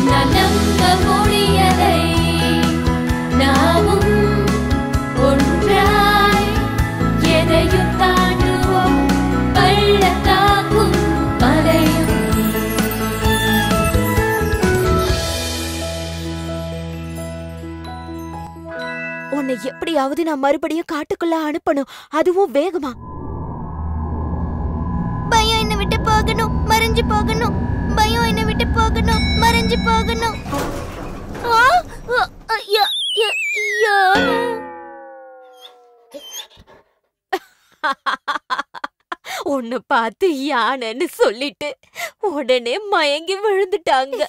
என்னால் நம்ப முடியலை. நாமும் ஒன்றாய் எதையும் தாண்டுவோம், பள்ளத்தாக்கும் மலையும். உன்னை எப்படியாவது நான் மறுபடியும் காட்டுக்குள்ள அனுப்பணும், அதுவும் வேகமா. பயம் என்ன விட்டு போகணும், மறைஞ்சு போகணும். பயம் என்ன விட்டு போகணும், மறைஞ்சு போகணும். உன்னை பார்த்து யானைன்னு சொல்லிட்டு உடனே மயங்கி விழுந்துட்டாங்க.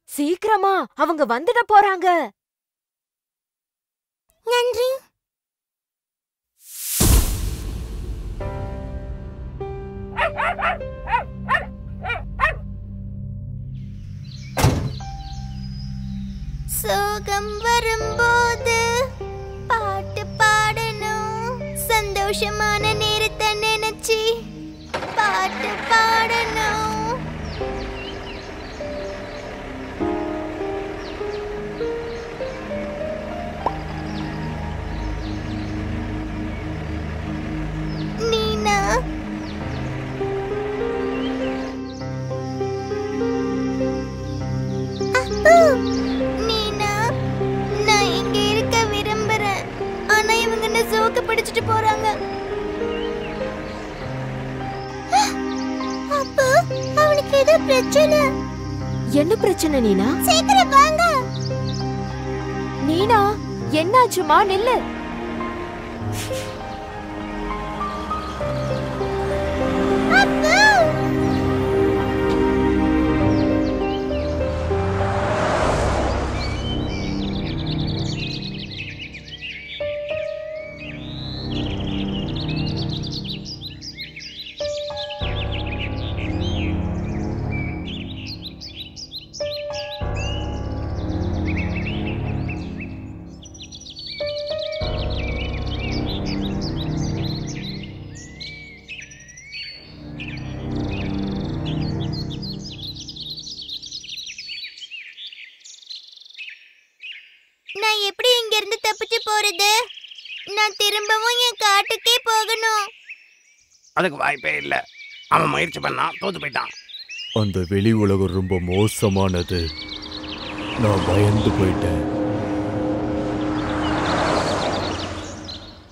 சீக்கிரமா, அவங்க வந்துட போறாங்க. நன்றி. சோகம் வரும்போது பாட்டு பாடணும், சந்தோஷமான நேரத்தை நினைச்சு பாட்டு பாடணும். நீனா நீனா, நான் இங்க இருக்க விரும்புறேன். ஆனா இவங்க என்ன ஜோக்க படிச்சுட்டு போறாங்க. அப்பா, அவனுக்கு ஏதோ பிரச்சனை. என்ன பிரச்சனை நீனா? சீக்கிரம் வாங்க. நீனா, என்னாச்சுமா? நில்லு. அப்பா, நான் எப்படி இங்க இருந்து தப்பிச்சு போறது? நான் திரும்பவும் என் காட்டுக்கே போகணும். அதுக்கு வாய்ப்பே இல்லை. அவன் முயற்சி பண்ணா தோத்து போயிட்டான். அந்த வெளி உலகம் ரொம்ப மோசமானது. நான் பயந்து போயிட்டேன்.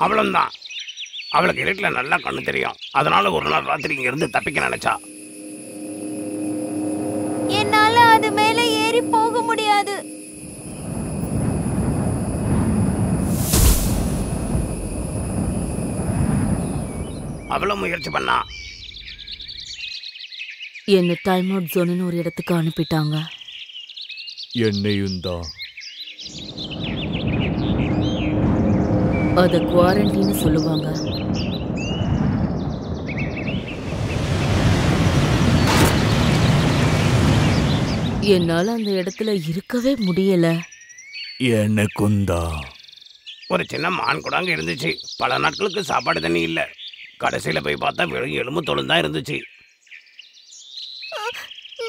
அவ்வளவுதான். அவளுக்கு இருட்டில் நல்லா கண்ணு தெரியும். அதனால ஒரு நாள் ராத்திரி இங்க இருந்து தப்பிக்க நினைச்சா. என்னால அது மேல ஏறி போக முடியாது. அவ்வளவு முயற்சி பண்ணா. என்ன டைம் அவுட் ஜோன்னு ஒரு இடத்துக்கு அனுப்பிட்டாங்க. என்னையும் தான். அத குவாரண்டைன் சொல்லுவாங்க. என்னால அந்த இடத்துல இருக்கவே முடியல. எனக்கும் தான். ஒரு சின்ன மான் கூட அங்க இருந்துச்சு. பல நாட்களுக்கு சாப்பாடு தண்ணி இல்லை. கடைசியில போய் பார்த்தா வெறும் எலும்பு தோலும் தான் இருந்துச்சு.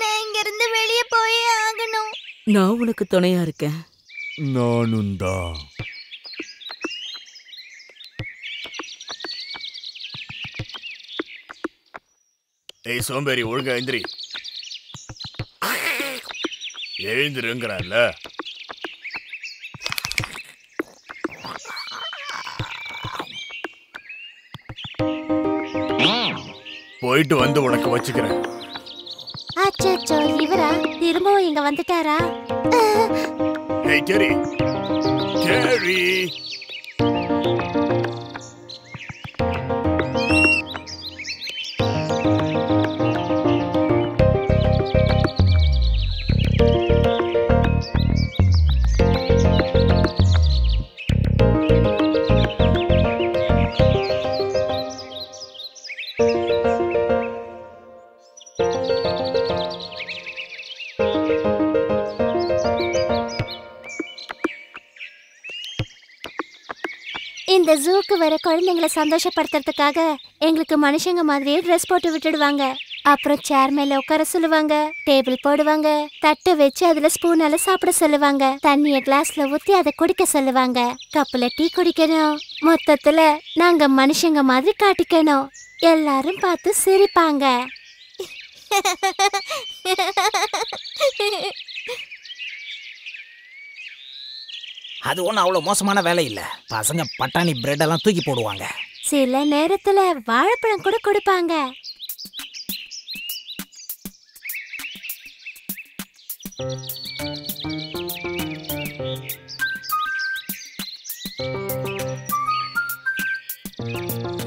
நான் இங்க இருந்து வெளியே போயே ஆகணும். நான் உனக்கு துணையா இருக்கேன். நானும் தான். ஏய் சோம்பேறி, ஒழுங்கா எந்திரி. எழுந்திருங்கிறான்ல. போயிட்டு வந்து உனக்கு வச்சுக்கிறேன். அச்சோ, இவரா திரும்பவும் இங்க வந்துட்டாரா? ஏய் கேரி, கேரி. இந்த ஜூக்கு வர குழந்தைங்களை சந்தோஷப்படுத்துறதுக்காக எங்களுக்கு மனுஷங்க மாதிரியே ட்ரெஸ் போட்டு விட்டுடுவாங்க. அப்புறம் சேர் மேல உட்கார சொல்லுவாங்க, டேபிள் போடுவாங்க, தட்டை வச்சு அதுல ஸ்பூனால சாப்பிட சொல்லுவாங்க, தண்ணிய கிளாஸ்ல ஊத்தி அதை குடிக்க சொல்லுவாங்க, கப்புல டீ குடிக்கணும். மொத்தத்துல நாங்க மனுஷங்க மாதிரி காட்டிக்கணும். எல்லாரும் பார்த்து சிரிப்பாங்க. அது ஒன்றும் அவ்வளோ மோசமான வேலை இல்லை. பசங்க பட்டாணி பிரெட் எல்லாம் தூக்கி போடுவாங்க. சில நேரத்துல வாழைப்பழம் கூட கொடுப்பாங்க.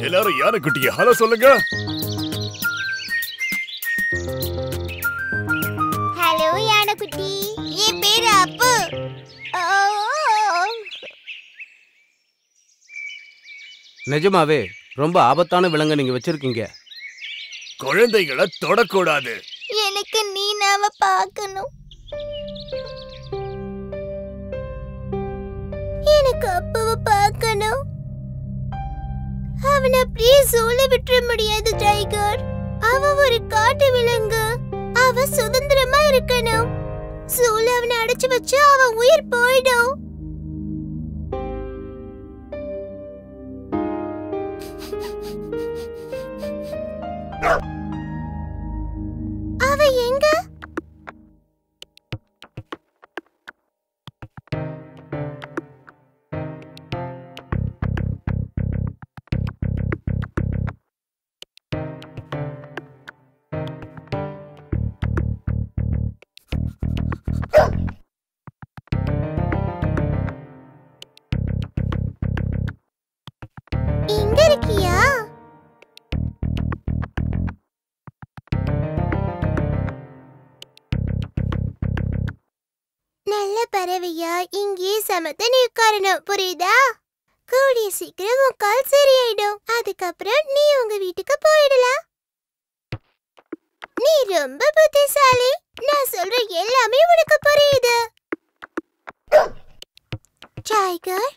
எல்லாரும் யாரு குட்டிய ஹலோ சொல்லுங்க. ஹலோ யானைக்குட்டி, என் பேரு அப்பு. நிஜமாவே ரொம்ப ஆபத்தான விலங்க நீங்க வச்சிருக்கீங்க. குழந்தைகளை தொடக்கூடாது. எனக்கு நீனாவ பார்க்கணும். எனக்கு அப்பாவை பார்க்கணும். அவனை அப்படியே சோலை விட்டுற முடியாது டைகர். அவன் ஒரு காட்டு விலங்கு. அவன் சுதந்திரமா இருக்கணும். சோலை அவனை அடைச்சு வச்சு அவன் உயிர் போயிடும். அவன் எங்க? இங்க இருக்கியா? நல்ல பறவையா இங்கே சமத்த நீ உட்காரணும், புரியுதா? கூடிய சீக்கிரம் உன் கால் சரியாயிடும். அதுக்கப்புறம் நீ உங்க வீட்டுக்கு போயிடலாம். நீ ரொம்ப புத்திசாலி. நான் சொல்ற எல்லாமே உனக்கு புரியுது. டைகர்,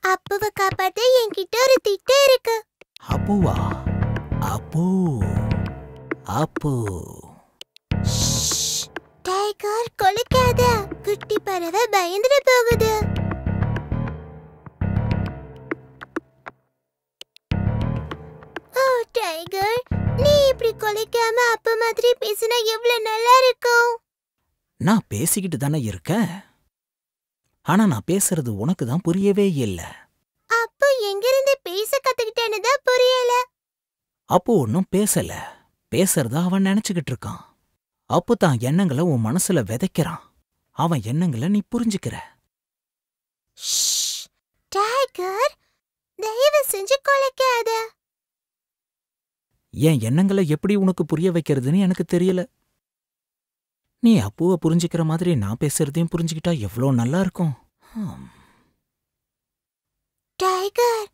அப்புவை காப்பாத்த என்கிட்ட ஒரு திட்டம் இருக்கு. அப்புவா? அப்பு அப்பு. டைகர், கொலைக்காத. குட்டி பறவை பயந்துட போகுது. ஓ டைகர், நீ இப்படி கொலைக்காம அப்ப மாதிரி பேசினா எவ்வளவு நல்லா இருக்கும். நான் பேசிக்கிட்டு தானே இருக்கேன். ஆனா நான் பேசுறது உனக்கு தான் புரியவே இல்லை. அப்போ எங்கிருந்து பேச கத்துக்கிட்டேன்னு தான் புரியல. அப்போ ஒன்னும் பேசல. பேசுறதா அவன் நினைச்சுக்கிட்டு இருக்கான். அப்போ தான் எண்ணங்களை உன் மனசுல விதைக்கிறான். அவன் எண்ணங்களை நீ புரிஞ்சுக்கிற. டைகர், தயவு செஞ்சு கொலைக்காத. என் எண்ணங்களை எப்படி உனக்கு புரிய வைக்கிறதுன்னு எனக்கு தெரியல. நீ அப்புவை புரிஞ்சுக்கிற மாதிரி நான் பேசுறதையும் புரிஞ்சுக்கிட்டா எவ்வளோ நல்லா இருக்கும். டைகர்,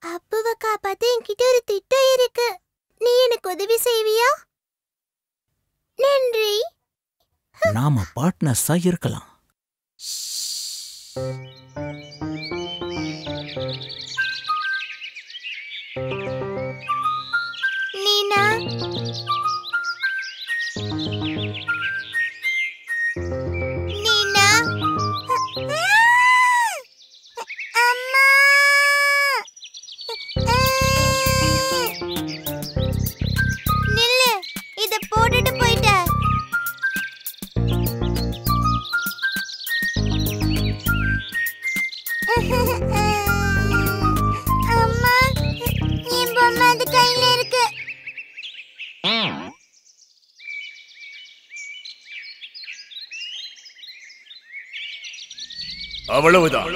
அப்புவை காப்பாத்த என்கிட்ட ஒரு திட்டம் இருக்கு. நீ எனக்கு உதவி செய்வியா? நன்றி. நாம பார்ட்னர்ஸா இருக்கலாம். நீனா, நீனா, அம்மா, நில்லு. இத போட்டுட்டு போயிட்ட. அம்மா, என் பொம்மை அது கையில இருக்கு. அவ்வளவுதான்.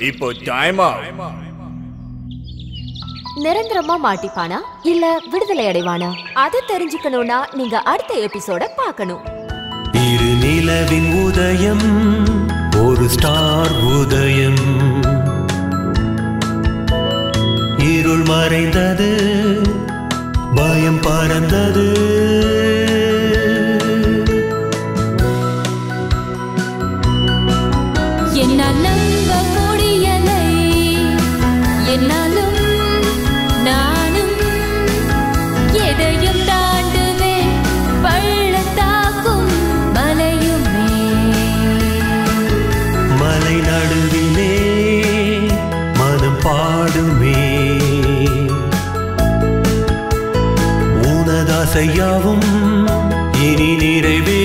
இப்போ டைமா. நிரந்தரமா மாட்டிப்பானா இல்ல விடுதலை அடைவானா? அதை தெரிஞ்சுக்கணும்னா நீங்க அடுத்த எபிசோட பார்க்கணும். இரு நிலவின் உதயம், ஒரு ஸ்டார் உதயம். இருள் மறைந்தது, பயம் பறந்தது. என்னால் நம்ப முடியலை, என்னாலும் ஆசையாவும் இனி நிறைவே